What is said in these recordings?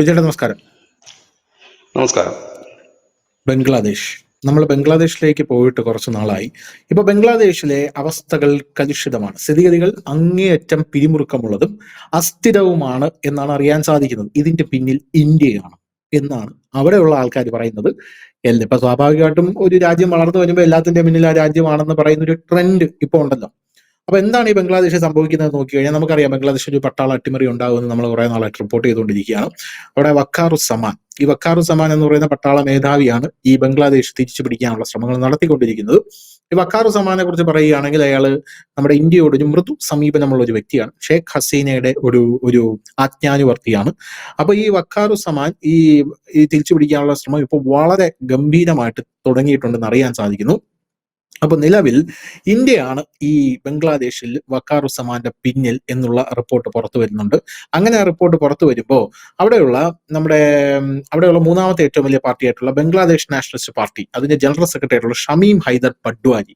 വിജയേട്ടാ നമസ്കാരം. നമസ്കാരം. ബംഗ്ലാദേശ്, നമ്മൾ ബംഗ്ലാദേശിലേക്ക് പോയിട്ട് കുറച്ച് നാളായി. ഇപ്പൊ ബംഗ്ലാദേശിലെ അവസ്ഥകൾ കലുഷിതമാണ്. സ്ഥിതിഗതികൾ അങ്ങേയറ്റം പിരിമുറുക്കമുള്ളതും അസ്ഥിരവുമാണ് എന്നാണ് അറിയാൻ സാധിക്കുന്നത്. ഇതിന്റെ പിന്നിൽ ഇന്ത്യയാണ് എന്നാണ് അവിടെയുള്ള ആൾക്കാർ പറയുന്നത്. ഇപ്പൊ സ്വാഭാവികമായിട്ടും ഒരു രാജ്യം വളർന്നു വരുമ്പോൾ എല്ലാത്തിന്റെ പിന്നിൽ ആ രാജ്യമാണെന്ന് പറയുന്ന ഒരു ട്രെൻഡ് ഇപ്പൊ ഉണ്ടല്ലോ. അപ്പൊ എന്താണ് ഈ ബംഗ്ലാദേശിൽ സംഭവിക്കുന്നത് നോക്കി കഴിഞ്ഞാൽ നമുക്കറിയാം, ബംഗ്ലാദേശിൽ ഒരു പട്ടാള അട്ടിമറി ഉണ്ടാകുമെന്ന് നമ്മൾ കുറെ നാളായിട്ട് റിപ്പോർട്ട് ചെയ്തുകൊണ്ടിരിക്കുകയാണ്. അവിടെ വഖാറുസ്സമാൻ, ഈ വഖാറുസ്സമാൻ എന്ന് പറയുന്ന പട്ടാള മേധാവിയാണ് ഈ ബംഗ്ലാദേശ് തിരിച്ചു പിടിക്കാനുള്ള ശ്രമങ്ങൾ നടത്തിക്കൊണ്ടിരിക്കുന്നത്. ഈ വഖാറുസ്സമാനെ കുറിച്ച് പറയുകയാണെങ്കിൽ അയാള് നമ്മുടെ ഇന്ത്യയോട് ഒരു മൃദു സമീപനമുള്ള ഒരു വ്യക്തിയാണ്. ഷേഖ് ഹസീനയുടെ ഒരു ആജ്ഞാനുവർത്തിയാണ്. അപ്പൊ ഈ വഖാറുസ്സമാൻ ഈ തിരിച്ചു പിടിക്കാനുള്ള ശ്രമം ഇപ്പോൾ വളരെ ഗംഭീരമായിട്ട് തുടങ്ങിയിട്ടുണ്ടെന്ന് അറിയാൻ സാധിക്കുന്നു. അപ്പൊ നിലവിൽ ഇന്ത്യയാണ് ഈ ബംഗ്ലാദേശിൽ വഖാറുസ്സമാന്റെ പിന്നിൽ എന്നുള്ള റിപ്പോർട്ട് പുറത്തു വരുന്നുണ്ട്. അങ്ങനെ ആ റിപ്പോർട്ട് പുറത്തു വരുമ്പോൾ അവിടെയുള്ള മൂന്നാമത്തെ ഏറ്റവും വലിയ പാർട്ടിയായിട്ടുള്ള ബംഗ്ലാദേശ് നാഷണലിസ്റ്റ് പാർട്ടി, അതിന്റെ ജനറൽ സെക്രട്ടറി ആയിട്ടുള്ള ഷമീം ഹൈദർ പഡ്വാരി,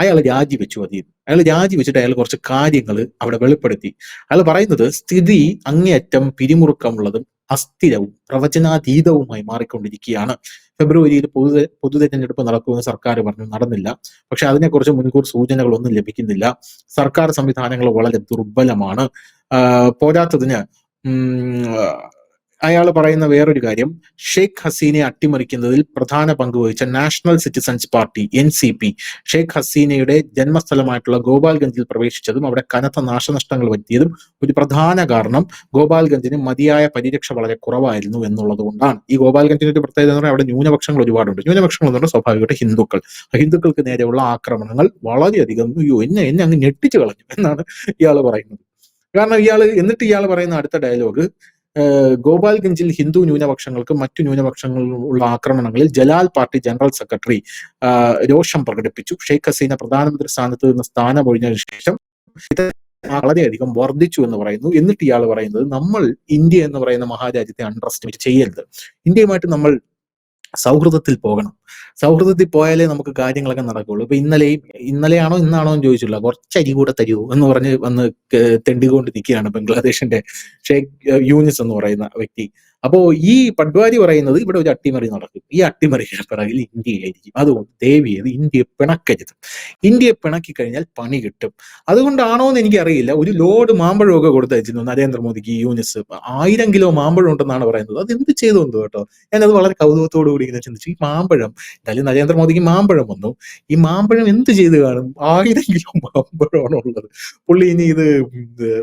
അയാൾ രാജിവെച്ചു. അയാൾ രാജിവെച്ചിട്ട് അയാൾ കുറച്ച് കാര്യങ്ങൾ അവിടെ വെളിപ്പെടുത്തി. അയാൾ പറയുന്നത് സ്ഥിതി അങ്ങേയറ്റം പിരിമുറുക്കമുള്ളതും അസ്ഥിരവും പ്രവചനാതീതവുമായി മാറിക്കൊണ്ടിരിക്കുകയാണ്. ഫെബ്രുവരിയിൽ പൊതു തെരഞ്ഞെടുപ്പ് നടക്കുമെന്ന് സർക്കാർ പറഞ്ഞു, നടന്നില്ല. പക്ഷെ അതിനെക്കുറിച്ച് മുൻകൂർ സൂചനകളൊന്നും ലഭിക്കുന്നില്ല. സർക്കാർ സംവിധാനങ്ങൾ വളരെ ദുർബലമാണ്. പോരാത്തതിന് അയാൾ പറയുന്ന വേറൊരു കാര്യം, ഷെയ്ഖ് ഹസീനയെ അട്ടിമറിക്കുന്നതിൽ പ്രധാന പങ്ക് വഹിച്ച national citizens party NCP Sheikh ഹസീനയുടെ ജന്മസ്ഥലമായിട്ടുള്ള ഗോപാൽഗഞ്ചിൽ പ്രവേശിച്ചതും അവിടെ കനത്ത നാശനഷ്ടങ്ങൾ വരുത്തിയതും ഒരു പ്രധാന കാരണം ഗോപാൽഗഞ്ചിന് മതിയായ പരിരക്ഷ വളരെ കുറവായിരുന്നു എന്നുള്ളത് കൊണ്ടാണ്. ഈ ഗോപാൽഗഞ്ചിന്റെ ഒരു പ്രത്യേകത എന്ന് പറഞ്ഞാൽ അവിടെ ന്യൂനപക്ഷങ്ങൾ ഒരുപാടുണ്ട്. ന്യൂനപക്ഷങ്ങൾ എന്ന് പറഞ്ഞാൽ സ്വാഭാവികമായിട്ട് ഹിന്ദുക്കൾക്ക് നേരെയുള്ള ആക്രമണങ്ങൾ വളരെയധികം എന്നെ അങ്ങ് ഞെട്ടിച്ചു കളഞ്ഞു എന്നാണ് ഇയാൾ പറയുന്നത്. കാരണം ഇയാൾ പറയുന്ന അടുത്ത ഡയലോഗ്, ഗോപാൽഗഞ്ചിൽ ഹിന്ദു ന്യൂനപക്ഷങ്ങൾക്കും മറ്റു ന്യൂനപക്ഷങ്ങളിലുള്ള ആക്രമണങ്ങളിൽ ജലാൽ പാർട്ടി ജനറൽ സെക്രട്ടറി രോഷം പ്രകടിപ്പിച്ചു. ഷെയ്ഖ് ഹസീന പ്രധാനമന്ത്രി സ്ഥാനത്ത് നിന്ന് സ്ഥാനമൊഴിഞ്ഞതിനു ശേഷം ഇത് വളരെയധികം വർദ്ധിച്ചു എന്ന് പറയുന്നു. എന്നിട്ട് ഇയാൾ പറയുന്നത്, നമ്മൾ ഇന്ത്യ എന്ന് പറയുന്ന മഹാരാജ്യത്തെ അണ്ടർ എസ്റ്റിമേറ്റ് ചെയ്യരുത്. ഇന്ത്യയുമായിട്ട് നമ്മൾ സൗഹൃദത്തിൽ പോകണം. സൗഹൃദത്തിൽ പോയാലേ നമുക്ക് കാര്യങ്ങളൊക്കെ നടക്കുള്ളൂ. ഇപ്പൊ ഇന്നലെയാണോ ഇന്നാണോ എന്ന് ചോദിച്ചില്ല, കുറച്ചരി കൂടെ തരുമോ എന്ന് പറഞ്ഞ് വന്ന് തെണ്ടിക്കൊണ്ട് നിൽക്കുകയാണ് ബംഗ്ലാദേശിന്റെ ഷെയ്ഖ് യൂനിസ് എന്ന് പറയുന്ന വ്യക്തി. അപ്പോ ഈ പഡ്വാരി പറയുന്നത് ഇവിടെ ഒരു അട്ടിമറി നടക്കും, ഈ അട്ടിമറിയുടെ പിറകിൽ ഇന്ത്യയായിരിക്കും. അതുകൊണ്ട് ദയവേത് ഇന്ത്യയെ പിണക്കരുത്. ഇന്ത്യയെ പിണക്കി കഴിഞ്ഞാൽ പണി കിട്ടും. അതുകൊണ്ടാണോ എന്ന് എനിക്കറിയില്ല, ഒരു ലോഡ് മാമ്പഴമൊക്കെ കൊടുത്തയച്ചിരുന്നു നരേന്ദ്രമോദിക്ക് ഈ യൂനിസ്. 1000 കിലോ മാമ്പഴം ഉണ്ടെന്നാണ് പറയുന്നത്. അത് എന്ത് ചെയ്തു എന്തോ കേട്ടോ. ഞാനത് വളരെ കൗതുകത്തോടു കൂടി ഇങ്ങനെ ചിന്തിച്ചു. ഈ മാമ്പഴം, എന്തായാലും നരേന്ദ്രമോദിക്ക് മാമ്പഴം വന്നു, ഈ മാമ്പഴം എന്ത് ചെയ്ത് കാണും? 1000 കിലോ മാമ്പഴമാണ് ഉള്ളത്. പുള്ളി ഇനി ഇത്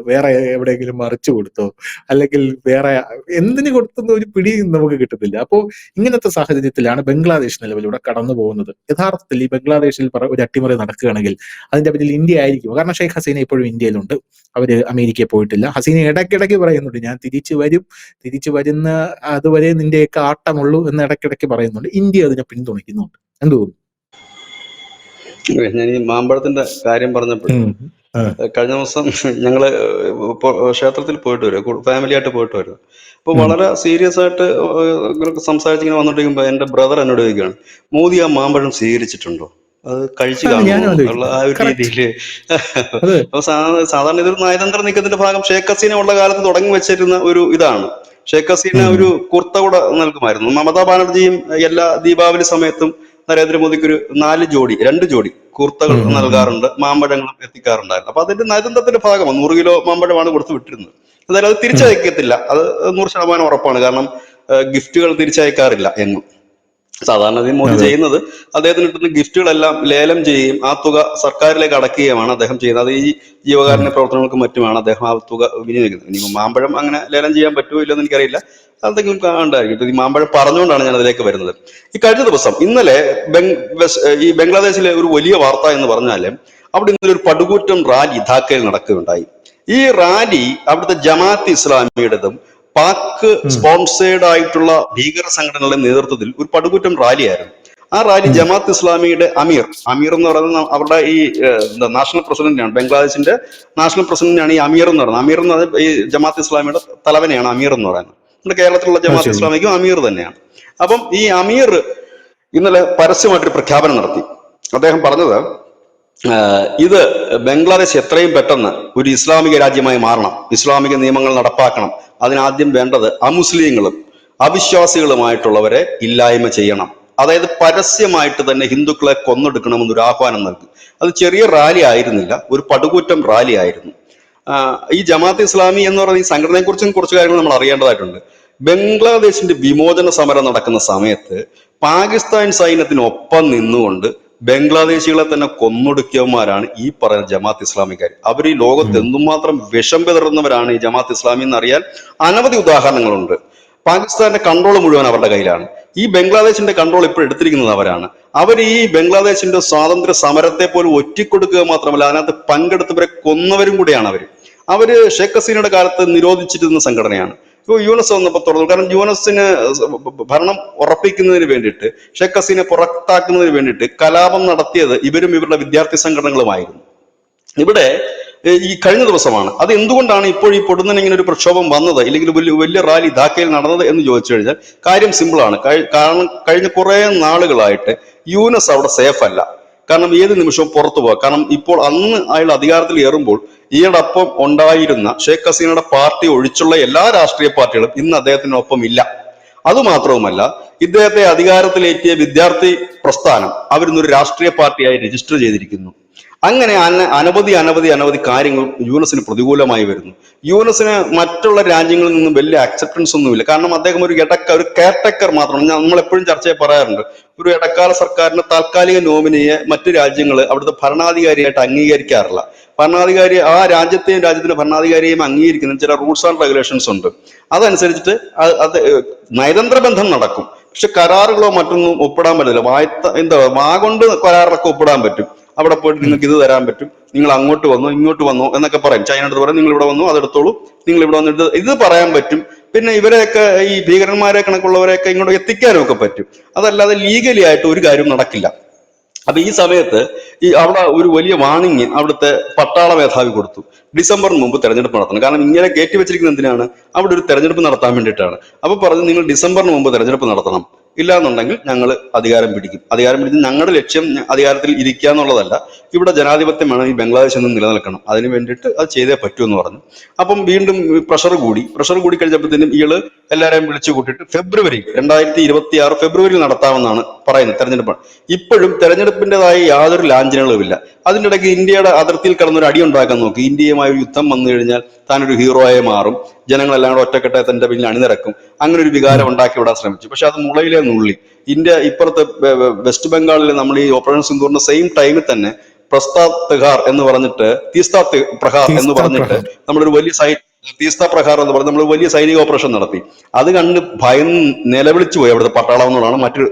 വേറെ എവിടെയെങ്കിലും മറിച്ചു കൊടുത്തോ, അല്ലെങ്കിൽ വേറെ എന്തിനു കൊടുത്തുന്ന ഒരു പിടി നമുക്ക് കിട്ടുന്നില്ല. അപ്പോൾ ഇങ്ങനത്തെ സാഹചര്യത്തിലാണ് ബംഗ്ലാദേശ് നിലവിലൂടെ കടന്നു പോകുന്നത്. യഥാർത്ഥത്തിൽ ഈ ബംഗ്ലാദേശിൽ ഒരു അട്ടിമറി നടക്കുകയാണെങ്കിൽ അതിന്റെ പിന്നിൽ ഇന്ത്യ ആയിരിക്കും. കാരണം ഷെയ്ഖ് ഹസീന ഇപ്പോഴും ഇന്ത്യയിലുണ്ട്, അവര് അമേരിക്കയിൽ പോയിട്ടില്ല. ഹസീന ഇടയ്ക്കിടയ്ക്ക് പറയുന്നുണ്ട്, ഞാൻ തിരിച്ചു വരുന്ന അതുവരെ നിന്റെയൊക്കെ ആട്ടമുള്ളൂ എന്ന് ഇടയ്ക്കിടയ്ക്ക് പറയുന്നുണ്ട്. ഇന്ത്യ അതിനെ പിന്തുണയ്ക്കുന്നുണ്ട്. എന്ത് തോന്നുന്നു? ഞാൻ ഈ മാമ്പഴത്തിന്റെ കാര്യം പറഞ്ഞപ്പോൾ കഴിഞ്ഞ ദിവസം ഞങ്ങള് ക്ഷേത്രത്തിൽ പോയിട്ട് വരും, ഫാമിലി ആയിട്ട് പോയിട്ട് വരും. അപ്പൊ വളരെ സീരിയസ് ആയിട്ട് സംസാരിച്ചിങ്ങനെ വന്നിട്ടിരിക്കുമ്പോ എന്റെ ബ്രദർ എന്നോട് ചോദിക്കുകയാണ്, മോദി ആ മാമ്പഴം സ്വീകരിച്ചിട്ടുണ്ടോ, അത് കഴിച്ചു കാണുമോ ആ ഒരു രീതിയില്. സാധാരണ ഇതൊരു നയതന്ത്ര നീക്കത്തിന്റെ ഭാഗം ഷെയ്ഖ് ഹസീന ഉള്ള കാലത്ത് തുടങ്ങി വെച്ചിരുന്ന ഒരു ഇതാണ്. ഷെയ്ഖ് ഹസീന ഒരു കുർത്ത കൂടെ നൽകുമായിരുന്നു. മമതാ ബാനർജിയും എല്ലാ ദീപാവലി സമയത്തും നരേന്ദ്രമോദിക്ക് ഒരു 2 ജോഡി കുർത്തകൾ നൽകാറുണ്ട്, മാമ്പഴങ്ങളും എത്തിക്കാറുണ്ടായിരുന്നു. അപ്പൊ അതിന്റെ നയതന്ത്രത്തിന്റെ ഭാഗമാണ്. 100 കിലോ മാമ്പഴമാണ് കൊടുത്തു വിട്ടിരുന്നത്. എന്തായാലും അത് തിരിച്ചയക്കത്തില്ല, അത് 100% ഉറപ്പാണ്. കാരണം ഗിഫ്റ്റുകൾ തിരിച്ചയക്കാറില്ല എങ്ങും. സാധാരണ മോദി ചെയ്യുന്നത് അദ്ദേഹത്തിന് കിട്ടുന്ന ഗിഫ്റ്റുകളെല്ലാം ലേലം ചെയ്യുകയും ആ തുക സർക്കാരിലേക്ക് അടക്കുകയുമാണ് അദ്ദേഹം ചെയ്യുന്നത്. അത് ഈ ജീവകാരുണ്യ പ്രവർത്തനങ്ങൾക്കും മറ്റുമാണ് അദ്ദേഹം ആ തുക വിനിയോഗിക്കുന്നത്. ഇനി മാമ്പഴം അങ്ങനെ ലേലം ചെയ്യാൻ പറ്റുമോ ഇല്ലെന്ന് എനിക്കറിയില്ല, എന്തെങ്കിലും ഉണ്ടായിരിക്കും. ഈ മാമ്പഴം പറഞ്ഞുകൊണ്ടാണ് ഞാൻ അതിലേക്ക് വരുന്നത്. ഈ കഴിഞ്ഞ ദിവസം ഇന്നലെ ഈ ബംഗ്ലാദേശിലെ ഒരു വലിയ വാർത്ത എന്ന് പറഞ്ഞാല്, അവിടെ ഇന്നലെ ഒരു പടുകൂറ്റൻ റാലി ധാക്കയിൽ നടക്കുകയുണ്ടായി. ഈ റാലി അവിടുത്തെ ജമാഅത്ത് ഇസ്ലാമിയുടേതും പാക് സ്പോൺസേഡ് ആയിട്ടുള്ള ഭീകര സംഘടനകളുടെ നേതൃത്വത്തിൽ ഒരു പടുകൂറ്റൻ റാലിയായിരുന്നു. ആ റാലി ജമാഅത്ത് ഇസ്ലാമിയുടെ അമീർ എന്ന് പറയുന്നത് അവരുടെ ഈ നാഷണൽ പ്രസിഡന്റാണ്, ബംഗ്ലാദേശിന്റെ നാഷണൽ പ്രസിഡന്റാണ് ഈ അമീർ എന്ന് പറയുന്നത്. അമീർ എന്ന് പറയുന്നത് ഈ ജമാഅത്ത് ഇസ്ലാമിയുടെ തലവനെയാണ് അമീർ എന്ന് പറയുന്നത്. നമ്മുടെ കേരളത്തിലുള്ള ജമാഅത്ത് ഇസ്ലാമിക്കും അമീർ തന്നെയാണ്. അപ്പം ഈ അമീർ ഇന്നലെ പരസ്യമായിട്ടൊരു പ്രഖ്യാപനം നടത്തി. അദ്ദേഹം പറഞ്ഞത്, ഇത് ബംഗ്ലാദേശ് എത്രയും പെട്ടെന്ന് ഒരു ഇസ്ലാമിക രാജ്യമായി മാറണം, ഇസ്ലാമിക നിയമങ്ങൾ നടപ്പാക്കണം, അതിനാദ്യം വേണ്ടത് അമുസ്ലിങ്ങളും അവിശ്വാസികളുമായിട്ടുള്ളവരെ ഇല്ലായ്മ ചെയ്യണം. അതായത് പരസ്യമായിട്ട് തന്നെ ഹിന്ദുക്കളെ കൊന്നൊടുക്കണമെന്നൊരു ആഹ്വാനം നൽകും. അത് ചെറിയ റാലി ആയിരുന്നില്ല, ഒരു പടുകൂറ്റം റാലി ആയിരുന്നു. ഈ ജമാഅത്ത് ഇസ്ലാമി എന്ന് പറയുന്ന ഈ സംഘടനയെ കുറിച്ചും കുറച്ച് കാര്യങ്ങൾ നമ്മൾ അറിയേണ്ടതായിട്ടുണ്ട്. ബംഗ്ലാദേശിന്റെ വിമോചന സമരം നടക്കുന്ന സമയത്ത് പാകിസ്ഥാൻ സൈന്യത്തിനൊപ്പം നിന്നുകൊണ്ട് ബംഗ്ലാദേശികളെ തന്നെ കൊന്നൊടുക്കിയവന്മാരാണ് ഈ പറയുന്ന ജമാഅത്ത് ഇസ്ലാമിക്കാർ. അവർ ഈ ലോകത്ത് എന്തുമാത്രം വിഷം വിതറുന്നവരാണ് ഈ ജമാഅത്ത് ഇസ്ലാമി എന്നറിയാൻ അനവധി ഉദാഹരണങ്ങളുണ്ട്. പാകിസ്ഥാന്റെ കൺട്രോൾ മുഴുവൻ അവരുടെ കയ്യിലാണ്. ഈ ബംഗ്ലാദേശിന്റെ കൺട്രോൾ ഇപ്പോൾ എടുത്തിരിക്കുന്നത് അവരാണ്. അവർ ഈ ബംഗ്ലാദേശിന്റെ സ്വാതന്ത്ര്യ സമരത്തെ പോലും ഒറ്റിക്കൊടുക്കുക മാത്രമല്ല, അതിനകത്ത് പങ്കെടുത്തവരെ കൊന്നവരും കൂടെയാണ് അവര് ഷേഖ് ഹസീനയുടെ കാലത്ത് നിരോധിച്ചിരുന്ന സംഘടനയാണ്. ഇപ്പോൾ യൂനസ് വന്നപ്പോൾ തുറന്നു. കാരണം യൂനസിന് ഭരണം ഉറപ്പിക്കുന്നതിന് വേണ്ടിയിട്ട്, ഷേഖ് ഹസീനെ പുറത്താക്കുന്നതിന് വേണ്ടിയിട്ട് കലാപം നടത്തിയത് ഇവരും ഇവരുടെ വിദ്യാർത്ഥി സംഘടനകളുമായിരുന്നു. ഇവിടെ ഈ കഴിഞ്ഞ ദിവസമാണ് അത് എന്തുകൊണ്ടാണ് ഇപ്പോൾ ഈ പൊടുന്നനെ ഇങ്ങനെ ഒരു പ്രക്ഷോഭം വന്നത്, ഇല്ലെങ്കിൽ വലിയ റാലി ധാക്കയിൽ നടന്നത് എന്ന് ചോദിച്ചു കഴിഞ്ഞാൽ കാര്യം സിമ്പിളാണ്. കാരണം കഴിഞ്ഞ കുറെ നാളുകളായിട്ട് യൂനസ് അവിടെ സേഫ് അല്ല. കാരണം ഏത് നിമിഷവും പുറത്തു പോകാം. കാരണം ഇപ്പോൾ അന്ന് അയാൾ അധികാരത്തിൽ ഏറുമ്പോൾ ഈയോടൊപ്പം ഉണ്ടായിരുന്ന ഷേഖ് ഹസീനയുടെ പാർട്ടി ഒഴിച്ചുള്ള എല്ലാ രാഷ്ട്രീയ പാർട്ടികളും ഇന്ന് അദ്ദേഹത്തിനൊപ്പം ഇല്ല. അതുമാത്രവുമല്ല, ഇദ്ദേഹത്തെ അധികാരത്തിലേറ്റിയ വിദ്യാർത്ഥി പ്രസ്ഥാനം അവരിന്നൊരു രാഷ്ട്രീയ പാർട്ടിയായി രജിസ്റ്റർ ചെയ്തിരിക്കുന്നു. അങ്ങനെ അനവധി കാര്യങ്ങൾ യൂനസിന് പ്രതികൂലമായി വരുന്നു. യൂനസിന് മറ്റുള്ള രാജ്യങ്ങളിൽ നിന്നും വലിയ അക്സെപ്റ്റൻസ് ഒന്നുമില്ല. കാരണം അദ്ദേഹം ഒരു കെയർടേക്കർ മാത്രമാണ്. നമ്മൾ എപ്പോഴും ചർച്ചയിൽ പറയാറുണ്ട്, ഒരു ഇടക്കാല സർക്കാരിന്റെ താൽക്കാലിക നോമിനിയെ മറ്റു രാജ്യങ്ങൾ അവിടുത്തെ ഭരണാധികാരിയായിട്ട് അംഗീകരിക്കാറില്ല. ഭരണാധികാരി ആ രാജ്യത്തിന്റെ ഭരണാധികാരിയെയും അംഗീകരിക്കുന്ന ചില റൂൾസ് ആൻഡ് റെഗുലേഷൻസ് ഉണ്ട്. അതനുസരിച്ചിട്ട് അത് നയതന്ത്ര ബന്ധം നടക്കും. പക്ഷെ കരാറുകളോ മറ്റൊന്നും ഒപ്പിടാൻ പറ്റില്ല. വാ കൊണ്ട് കരാറിലൊക്കെ ഒപ്പിടാൻ പറ്റും. അവിടെ പോയിട്ട് നിങ്ങൾക്ക് ഇത് തരാൻ പറ്റും, നിങ്ങൾ അങ്ങോട്ട് വന്നോ ഇങ്ങോട്ട് വന്നോ എന്നൊക്കെ പറയും. ചൈനയുടെ പറയും നിങ്ങൾ ഇവിടെ വന്നു അതെടുത്തോളൂ, നിങ്ങൾ ഇവിടെ വന്നിട്ട് ഇത് പറയാൻ പറ്റും. പിന്നെ ഇവരെയൊക്കെ ഈ ഭീകരന്മാരെ കണക്കുള്ളവരെയൊക്കെ ഇങ്ങോട്ട് എത്തിക്കാനും ഒക്കെ പറ്റും. അതല്ലാതെ ലീഗലി ആയിട്ട് ഒരു കാര്യവും നടക്കില്ല. അപ്പൊ ഈ സമയത്ത് അവിടെ ഒരു വലിയ വാണിംഗ് അവിടുത്തെ പട്ടാള മേധാവി കൊടുത്തു, ഡിസംബറിന് മുമ്പ് തെരഞ്ഞെടുപ്പ് നടത്തണം. കാരണം ഇങ്ങനെ കയറ്റി വെച്ചിരിക്കുന്നത് എന്തിനാണ്, അവിടെ ഒരു തെരഞ്ഞെടുപ്പ് നടത്താൻ വേണ്ടിയിട്ടാണ്. അപ്പൊ പറഞ്ഞു നിങ്ങൾ ഡിസംബറിന് മുമ്പ് തെരഞ്ഞെടുപ്പ് നടത്തണം, ഇല്ലാന്നുണ്ടെങ്കിൽ ഞങ്ങൾ അധികാരം പിടിക്കും. ഞങ്ങളുടെ ലക്ഷ്യം അധികാരത്തിൽ ഇരിക്കുക എന്നുള്ളതല്ല, ഇവിടെ ജനാധിപത്യമാണ് ഈ ബംഗ്ലാദേശ് എന്ന് നിലനിൽക്കണം, അതിന് വേണ്ടിയിട്ട് അത് ചെയ്തേ പറ്റൂ എന്ന് പറഞ്ഞു. അപ്പം വീണ്ടും പ്രഷർ കൂടി കഴിഞ്ഞപ്പോഴത്തേനും ഇയാള് എല്ലാവരെയും വിളിച്ചു കൂട്ടിയിട്ട് ഫെബ്രുവരി 2026 ഫെബ്രുവരിയിൽ നടത്താമെന്നാണ് പറയുന്നത് തെരഞ്ഞെടുപ്പ്. ഇപ്പോഴും തെരഞ്ഞെടുപ്പിൻ്റെതായ യാതൊരു ലാഞ്ചനകളും ഇല്ല. അതിൻ്റെ ഇടയ്ക്ക് ഇന്ത്യയുടെ അതിർത്തിയിൽ കടന്നൊരു അടി ഉണ്ടാക്കാൻ നോക്കി. ഇന്ത്യയുമായി ഒരു യുദ്ധം വന്നു കഴിഞ്ഞാൽ താനൊരു ഹീറോയായി മാറും, ജനങ്ങളെല്ലാം കൂടെ ഒറ്റക്കെട്ടായി തന്റെ പിന്നിൽ അണിനിരക്കും, അങ്ങനെ ഒരു വികാരം ഉണ്ടാക്കി വിടാൻ ശ്രമിച്ചു. പക്ഷെ അത് മുളയിലെ നുള്ളി. ഇന്ത്യ ഇപ്പുറത്തെ വെസ്റ്റ് ബംഗാളിൽ നമ്മൾ ഈ ഓപ്പറേഷൻ സിന്ദൂറിന്റെ സെയിം ടൈമിൽ തന്നെ തീസ്താ പ്രഹാർ എന്ന് പറഞ്ഞിട്ട് നമ്മളൊരു വലിയ തീസ്താ പ്രഹാർ എന്ന് പറഞ്ഞ് നമ്മൾ വലിയ സൈനിക ഓപ്പറേഷൻ നടത്തി. അത് കണ്ട് ഭയന്ന് നിലവിളിച്ചു പോയി അവിടുത്തെ പട്ടാളം എന്നുള്ളതാണ് മറ്റൊരു.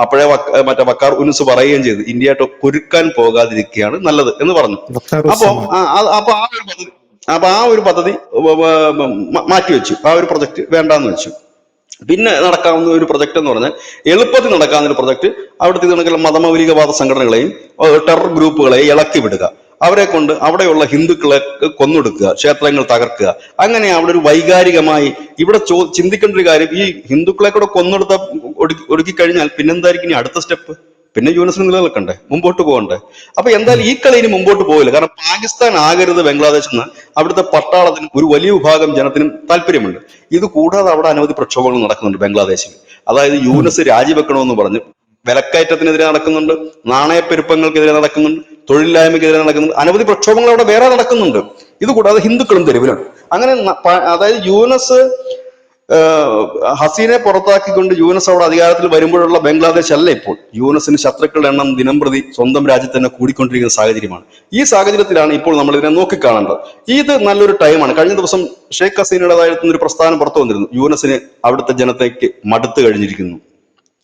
അപ്പോഴേ മറ്റേ വക്കാർ ഉനുസ് പറയുകയും ചെയ്തു, ഇന്ത്യയായിട്ട് കുരുക്കാൻ പോകാതിരിക്കുകയാണ് നല്ലത് എന്ന് പറഞ്ഞു. അപ്പൊ ആ ഒരു പദ്ധതി മാറ്റിവെച്ചു. ആ ഒരു പ്രൊജക്ട് വേണ്ടാന്ന് വെച്ചു. പിന്നെ നടക്കാവുന്ന ഒരു പ്രൊജക്ട് എന്ന് പറഞ്ഞാൽ എളുപ്പത്തിൽ നടക്കാവുന്ന ഒരു പ്രൊജക്ട് അവിടുത്തെ കണക്കുള്ള മതമൗലികവാദ സംഘടനകളെയും ടെറർ ഗ്രൂപ്പുകളെയും ഇളക്കി വിടുക, അവരെ കൊണ്ട് അവിടെയുള്ള ഹിന്ദുക്കളെ കൊന്നൊടുക്കുക, ക്ഷേത്രങ്ങൾ തകർക്കുക. അങ്ങനെ അവിടെ ഒരു വൈകാരികമായി ഇവിടെ ചിന്തിക്കേണ്ട ഒരു കാര്യം, ഈ ഹിന്ദുക്കളെ കൂടെ ഒടുക്കി കഴിഞ്ഞാൽ പിന്നെന്തായിരിക്കും ഇനി അടുത്ത സ്റ്റെപ്പ്? പിന്നെ യൂനസിന് നിലനിൽക്കണ്ടേ, മുമ്പോട്ട് പോകണ്ടേ? അപ്പൊ എന്തായാലും ഈ കളി ഇനി മുമ്പോട്ട് പോകില്ല. കാരണം പാകിസ്ഥാൻ ആകരുത് ബംഗ്ലാദേശിൽ നിന്ന് അവിടുത്തെ പട്ടാളത്തിനും ഒരു വലിയ വിഭാഗം ജനത്തിനും താല്പര്യമുണ്ട്. ഇത് കൂടാതെ അവിടെ അനവധി പ്രക്ഷോഭങ്ങൾ നടക്കുന്നുണ്ട് ബംഗ്ലാദേശിൽ. അതായത് യൂനസ് രാജിവെക്കണമെന്ന് പറഞ്ഞ് വിലക്കയറ്റത്തിനെതിരെ നടക്കുന്നുണ്ട്, നാണയപ്പെരുപ്പങ്ങൾക്കെതിരെ നടക്കുന്നുണ്ട്, തൊഴിലില്ലായ്മയ്ക്കെതിരെ നടക്കുന്നുണ്ട്, അനവധി പ്രക്ഷോഭങ്ങൾ അവിടെ വേറെ നടക്കുന്നുണ്ട്. ഇത് കൂടാതെ ഹിന്ദുക്കളും തെരുവിലാണ്. അങ്ങനെ അതായത് യൂനസ് ഹസീനെ പുറത്താക്കിക്കൊണ്ട് യൂനസ് അവിടെ അധികാരത്തിൽ വരുമ്പോഴുള്ള ബംഗ്ലാദേശ് അല്ല ഇപ്പോൾ. യൂനസിന് ശത്രുക്കളുടെ എണ്ണം ദിനംപ്രതി സ്വന്തം രാജ്യത്ത് തന്നെ കൂടിക്കൊണ്ടിരിക്കുന്ന സാഹചര്യമാണ്. ഈ സാഹചര്യത്തിലാണ് ഇപ്പോൾ നമ്മൾ ഇതിനെ നോക്കിക്കാണേണ്ടത്. ഇത് നല്ലൊരു ടൈമാണ്. കഴിഞ്ഞ ദിവസം ഷേഖ് ഹസീനയുടേതായിരുന്ന ഒരു പ്രസ്ഥാനം പുറത്തു വന്നിരുന്നു, യൂനസിന് അവിടുത്തെ ജനതയ്ക്ക് മടുത്തു കഴിഞ്ഞിരിക്കുന്നു.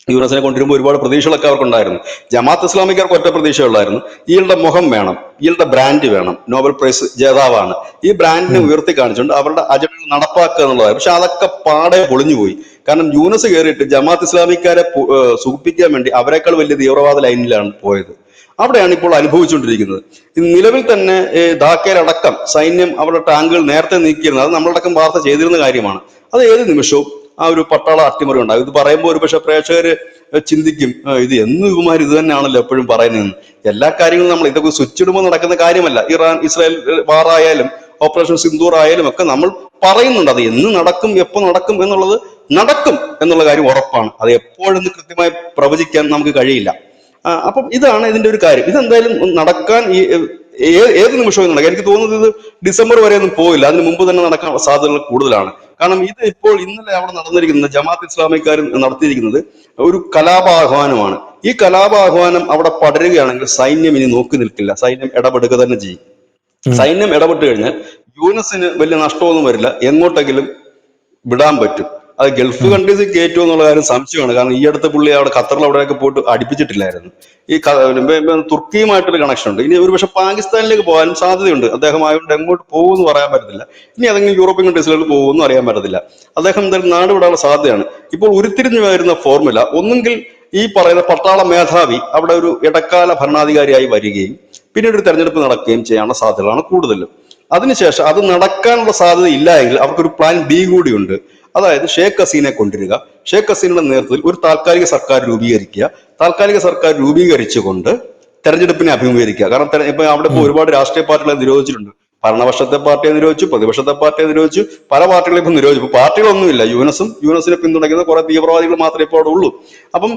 യൂനസിനെ കൊണ്ടുവരുമ്പോൾ ഒരുപാട് പ്രതീക്ഷകളൊക്കെ അവർക്കുണ്ടായിരുന്നു. ജമാഅത്ത് ഇസ്ലാമിക്കാർക്ക് ഒറ്റ പ്രതീക്ഷയുള്ളായിരുന്നു, ഇയാളുടെ മുഖം വേണം, ഇയാളുടെ ബ്രാൻഡ് വേണം, നോബൽ പ്രൈസ് ജേതാവാണ്, ഈ ബ്രാൻഡിനെ ഉയർത്തി കാണിച്ചുകൊണ്ട് അവരുടെ അജണ്ടകൾ നടപ്പാക്കുക എന്നുള്ളതായിരുന്നു. പക്ഷെ അതൊക്കെ പാടെ പൊളിഞ്ഞുപോയി. കാരണം യൂനസ് കയറിയിട്ട് ജമാഅത്ത് ഇസ്ലാമിക്കാരെ സുഖിപ്പിക്കാൻ വേണ്ടി അവരെക്കാൾ വലിയ തീവ്രവാദ ലൈനിലാണ് പോയത്. അവിടെയാണ് ഇപ്പോൾ അനുഭവിച്ചുകൊണ്ടിരിക്കുന്നത്. നിലവിൽ തന്നെ ധാക്കയിലടക്കം സൈന്യം അവരുടെ ടാങ്കുകൾ നേരത്തെ നീക്കിയിരുന്നത്, അത് നമ്മളടക്കം വാർത്ത ചെയ്തിരുന്ന കാര്യമാണ്. അത് ഏത് നിമിഷവും ആ ഒരു പട്ടാള അട്ടിമറി ഉണ്ടാകും. ഇത് പറയുമ്പോൾ ഒരു പക്ഷെ പ്രേക്ഷകര് ചിന്തിക്കും, ഇത് എന്നും ഇവന്മാർ ഇത് തന്നെയാണല്ലോ എപ്പോഴും പറയുന്നതെന്ന്. എല്ലാ കാര്യങ്ങളും നമ്മൾ ഇതൊക്കെ സ്വിച്ച് ഇടുമ്പോൾ നടക്കുന്ന കാര്യമല്ല. ഇറാൻ ഇസ്രായേൽ വാറായാലും ഓപ്പറേഷൻ സിന്ദൂർ ആയാലും ഒക്കെ നമ്മൾ പറയുന്നുണ്ട്. അത് എന്ന് നടക്കും, എപ്പോൾ നടക്കും എന്നുള്ളത് നടക്കും എന്നുള്ള കാര്യം ഉറപ്പാണ്. അത് എപ്പോഴെന്ന് കൃത്യമായി പ്രവചിക്കാൻ നമുക്ക് കഴിയില്ല. അപ്പം ഇതാണ് ഇതിന്റെ ഒരു കാര്യം. ഇതെന്തായാലും നടക്കാൻ ഏത് നിമിഷവും നടക്കാം. എനിക്ക് തോന്നുന്നത് ഇത് ഡിസംബർ വരെ ഒന്നും പോയില്ല, അതിന് മുമ്പ് തന്നെ നടക്കാൻ സാധ്യതകൾ കൂടുതലാണ്. കാരണം ഇത് ഇപ്പോൾ ഇന്നലെ അവിടെ നടന്നിരിക്കുന്നത് ജമാഅത്ത് ഇസ്ലാമിക്കാർ നടത്തിയിരിക്കുന്നത് ഒരു കലാപാഹ്വാനമാണ്. ഈ കലാപാഹ്വാനം അവിടെ പടരുകയാണെങ്കിൽ സൈന്യം ഇനി നോക്കി നിൽക്കില്ല, സൈന്യം ഇടപെടുക തന്നെ ചെയ്യും. സൈന്യം ഇടപെട്ട് കഴിഞ്ഞാൽ യൂനസിന് വലിയ നഷ്ടമൊന്നും വരില്ല, എങ്ങോട്ടെങ്കിലും വിടാൻ പറ്റും. അത് ഗൾഫ് കൺട്രീസിൽ കയറ്റുമോ എന്നുള്ള കാര്യം സംശയമാണ്. കാരണം ഈ അടുത്ത പുള്ളി അവിടെ ഖത്തറിൽ അവിടെയൊക്കെ പോയിട്ട് അടുപ്പിച്ചിട്ടില്ലായിരുന്നു. ഈ തുർക്കിയുമായിട്ടൊരു കണക്ഷൻ ഉണ്ട്. ഇനി ഒരുപക്ഷെ പാകിസ്ഥാനിലേക്ക് പോകാനും സാധ്യതയുണ്ട്. അദ്ദേഹം ആയതുകൊണ്ട് എങ്ങോട്ട് പോകുമെന്ന് പറയാൻ പറ്റത്തില്ല. ഇനി അതെങ്കിലും യൂറോപ്യൻ കൺട്രീസിലേക്ക് പോകുമെന്ന് അറിയാൻ പറ്റത്തില്ല. അദ്ദേഹം എന്തായാലും നാട് വിടാനുള്ള സാധ്യതയാണ്. ഇപ്പോൾ ഉരുത്തിരിഞ്ഞു വരുന്ന ഫോർമുല ഒന്നുകിൽ ഈ പറയുന്ന പട്ടാള മേധാവി അവിടെ ഒരു ഇടക്കാല ഭരണാധികാരിയായി വരികയും പിന്നീട് ഒരു തെരഞ്ഞെടുപ്പ് നടക്കുകയും ചെയ്യാനുള്ള സാധ്യതകളാണ് കൂടുതലും. അതിനുശേഷം അത് നടക്കാനുള്ള സാധ്യത ഇല്ല എങ്കിൽ അവർക്കൊരു പ്ലാൻ ബി കൂടിയുണ്ട്. അതായത് ഷേഖ് ഹസീനെ കൊണ്ടുവരിക, ഷേഖ് ഹസീനയുടെ നേതൃത്വത്തിൽ ഒരു താൽക്കാലിക സർക്കാർ രൂപീകരിക്കുക, താൽക്കാലിക സർക്കാർ രൂപീകരിച്ചുകൊണ്ട് തെരഞ്ഞെടുപ്പിനെ അഭിമുഖീകരിക്കുക. കാരണം ഇപ്പൊ അവിടെ ഇപ്പോൾ ഒരുപാട് രാഷ്ട്രീയ പാർട്ടികളെ നിരോധിച്ചിട്ടുണ്ട്. ഭരണപക്ഷത്തെ പാർട്ടിയെ നിരോധിച്ചു, പ്രതിപക്ഷത്തെ പാർട്ടിയെ നിരോധിച്ചു, പല പാർട്ടികളെ ഇപ്പം നിരോധിച്ചു. ഇപ്പൊ പാർട്ടികളൊന്നുമില്ല, യൂനസിനെ പിന്തുണയ്ക്കുന്ന കുറെ തീവ്രവാദികൾ മാത്രമേ ഇപ്പോൾ അവിടെ ഉള്ളൂ. അപ്പം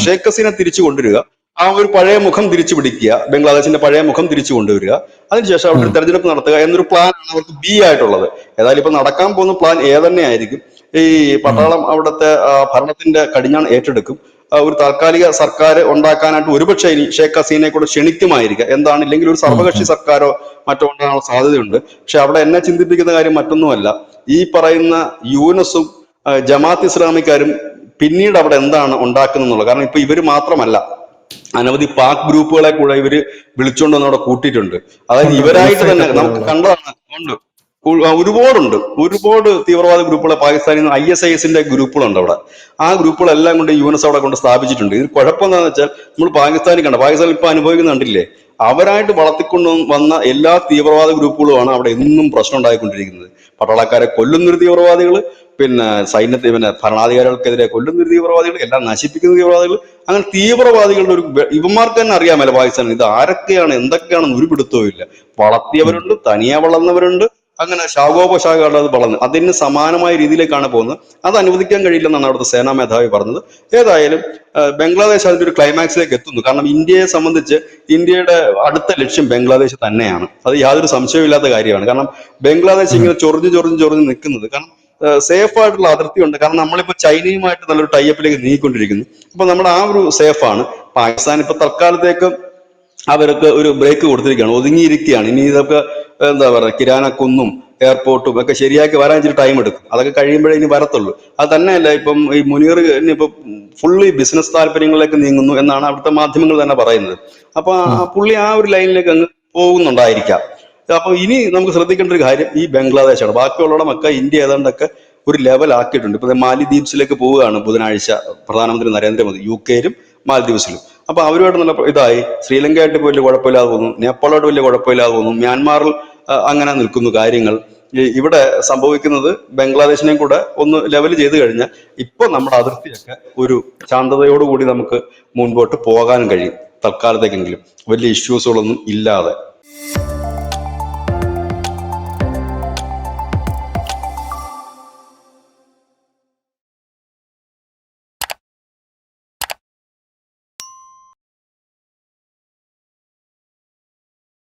ഷേഖ് ഹസീനെ തിരിച്ചു കൊണ്ടുവരിക, ആ ഒരു പഴയ മുഖം തിരിച്ചു പിടിക്കുക, ബംഗ്ലാദേശിന്റെ പഴയ മുഖം തിരിച്ചു കൊണ്ടുവരിക, അതിനുശേഷം അവിടെ ഒരു തെരഞ്ഞെടുപ്പ് നടത്തുക എന്നൊരു പ്ലാനാണ് അവർക്ക് ബി ആയിട്ടുള്ളത്. ഏതായാലും ഇപ്പൊ നടക്കാൻ പോകുന്ന പ്ലാൻ എ തന്നെ ആയിരിക്കും. ഈ പട്ടാളം അവിടുത്തെ ഭരണത്തിന്റെ കടിഞ്ഞാൺ ഏറ്റെടുക്കും. ഒരു താൽക്കാലിക സർക്കാർ ഉണ്ടാക്കാനായിട്ട് ഒരുപക്ഷെ ഇനി ഷേഖ് ഹസീനെ കൂടെ ക്ഷണിക്കുമായിരിക്കാം. എന്താണ്, ഇല്ലെങ്കിൽ ഒരു സർവകക്ഷി സർക്കാരോ മറ്റോ ഉണ്ടാകാനുള്ള സാധ്യതയുണ്ട്. പക്ഷെ അവിടെ എന്നെ ചിന്തിപ്പിക്കുന്ന കാര്യം മറ്റൊന്നുമല്ല, ഈ പറയുന്ന യൂനസും ജമാഅത്ത് ഇസ്ലാമിക്കാരും പിന്നീട് അവിടെ എന്താണ് ഉണ്ടാക്കുന്നുള്ളത്. കാരണം ഇപ്പൊ ഇവര് മാത്രമല്ല, അനവധി പാക് ഗ്രൂപ്പുകളെ കൂടെ ഇവര് വിളിച്ചുകൊണ്ട് വന്ന് അവിടെ കൂട്ടിയിട്ടുണ്ട്. അതായത് ഇവരായിട്ട് തന്നെ നമുക്ക് കണ്ടതാണ്. ഉണ്ട്, ഒരുപാട് തീവ്രവാദ ഗ്രൂപ്പുകളെ പാകിസ്ഥാനിൽ നിന്ന് ISIS-ന്റെ ഗ്രൂപ്പുകളുണ്ട് അവിടെ. ആ ഗ്രൂപ്പുകളെല്ലാം കൊണ്ട് യൂനസ് അവിടെ കൊണ്ട് സ്ഥാപിച്ചിട്ടുണ്ട്. ഇതിന് കുഴപ്പം എന്താണെന്ന് വെച്ചാൽ നമ്മൾ പാകിസ്ഥാനിൽ പാകിസ്ഥാനിൽ ഇപ്പൊ അനുഭവിക്കുന്ന കണ്ടില്ലേ, അവരായിട്ട് വളർത്തിക്കൊണ്ട് വന്ന എല്ലാ തീവ്രവാദ ഗ്രൂപ്പുകളുമാണ് അവിടെ എന്നും പ്രശ്നം ഉണ്ടായിക്കൊണ്ടിരിക്കുന്നത്. പട്ടാളക്കാരെ കൊല്ലുന്നൊരു തീവ്രവാദികൾ, പിന്നെ സൈന്യത്തെ, പിന്നെ ഭരണാധികാരികൾക്കെതിരെ കൊല്ലുന്നൊരു തീവ്രവാദികൾ, എല്ലാം നശിപ്പിക്കുന്ന തീവ്രവാദികൾ. അങ്ങനെ തീവ്രവാദികളുടെ ഒരു ഇവന്മാർക്ക് തന്നെ അറിയാമല്ലോ പാകിസ്ഥാനിൽ ഇത് ആരൊക്കെയാണ് എന്തൊക്കെയാണെന്ന് ഒരു പിടുത്തവും ഇല്ല. വളർത്തിയവരുണ്ട്, തനിയെ വളർന്നവരുണ്ട്, അങ്ങനെ ശാഖോപശാഖകളുടെ അത് വളർന്ന് അതിന് സമാനമായ രീതിയിലേക്കാണ് പോകുന്നത്. അത് അനുവദിക്കാൻ കഴിയില്ലെന്നാണ് അവിടുത്തെ സേനാ മേധാവി പറഞ്ഞത്. ഏതായാലും ബംഗ്ലാദേശ് അതിന്റെ ഒരു ക്ലൈമാക്സിലേക്ക് എത്തുന്നു. കാരണം ഇന്ത്യയെ സംബന്ധിച്ച് ഇന്ത്യയുടെ അടുത്ത ലക്ഷ്യം ബംഗ്ലാദേശ് തന്നെയാണ്. അത് യാതൊരു സംശയമില്ലാത്ത കാര്യമാണ്. കാരണം ബംഗ്ലാദേശ് ഇങ്ങനെ ചൊറിഞ്ഞ് നിൽക്കുന്നത്, കാരണം സേഫ് ആയിട്ടുള്ള അതിർത്തി ഉണ്ട്. കാരണം നമ്മളിപ്പോ ചൈനയുമായിട്ട് നല്ലൊരു ടൈപ്പിലേക്ക് നീങ്ങിക്കൊണ്ടിരിക്കുന്നു. അപ്പൊ നമ്മുടെ ആ ഒരു സേഫാണ്. പാകിസ്ഥാൻ ഇപ്പൊ തൽക്കാലത്തേക്ക് അവർക്ക് ഒരു ബ്രേക്ക് കൊടുത്തിരിക്കുകയാണ്, ഒതുങ്ങിയിരിക്കുകയാണ്. ഇനി ഇതൊക്കെ എന്താ പറയുക, കിരാനക്കുന്നും എയർപോർട്ടും ഒക്കെ ശരിയാക്കി വരാൻ ഇച്ചിരി ടൈം എടുക്കും. അതൊക്കെ കഴിയുമ്പോഴേ ഇനി വരത്തുള്ളൂ. അത് തന്നെയല്ല, ഇപ്പം ഈ മുനീർ ഇപ്പൊ ഫുള്ളി ബിസിനസ് താല്പര്യങ്ങളിലേക്ക് നീങ്ങുന്നു എന്നാണ് അവിടുത്തെ മാധ്യമങ്ങൾ തന്നെ പറയുന്നത്. അപ്പൊ പുള്ളി ആ ഒരു ലൈനിലേക്ക് അങ്ങ് പോകുന്നുണ്ടായിരിക്കാം. അപ്പൊ ഇനി നമുക്ക് ശ്രദ്ധിക്കേണ്ട ഒരു കാര്യം ഈ ബംഗ്ലാദേശാണ്. ബാക്കിയുള്ളവടമൊക്കെ ഇന്ത്യ ഏതാണ്ടൊക്കെ ഒരു ലെവൽ ആക്കിയിട്ടുണ്ട്. ഇപ്പൊ മാലിദ്വീപ്സിലേക്ക് പോവുകയാണ് ബുധനാഴ്ച പ്രധാനമന്ത്രി നരേന്ദ്രമോദി, UK-ലും മാലദ്വീപ്സിലും. അപ്പൊ അവരുമായിട്ട് നല്ല ഇതായി. ശ്രീലങ്കയായിട്ട് വലിയ കുഴപ്പമില്ലാതെ പോകുന്നു, നേപ്പാളോട്ട് വലിയ കുഴപ്പമില്ലാതെ പോകുന്നു, മ്യാൻമാറിൽ അങ്ങനെ നിൽക്കുന്നു കാര്യങ്ങൾ. ഇവിടെ സംഭവിക്കുന്നത് ബംഗ്ലാദേശിനെയും കൂടെ ഒന്ന് ലെവൽ ചെയ്ത് കഴിഞ്ഞാൽ ഇപ്പൊ നമ്മുടെ അതിർത്തിയൊക്കെ ഒരു ശാന്തതയോടുകൂടി നമുക്ക് മുൻപോട്ട് പോകാനും കഴിയും, തൽക്കാലത്തേക്കെങ്കിലും വലിയ ഇഷ്യൂസുകളൊന്നും ഇല്ലാതെ.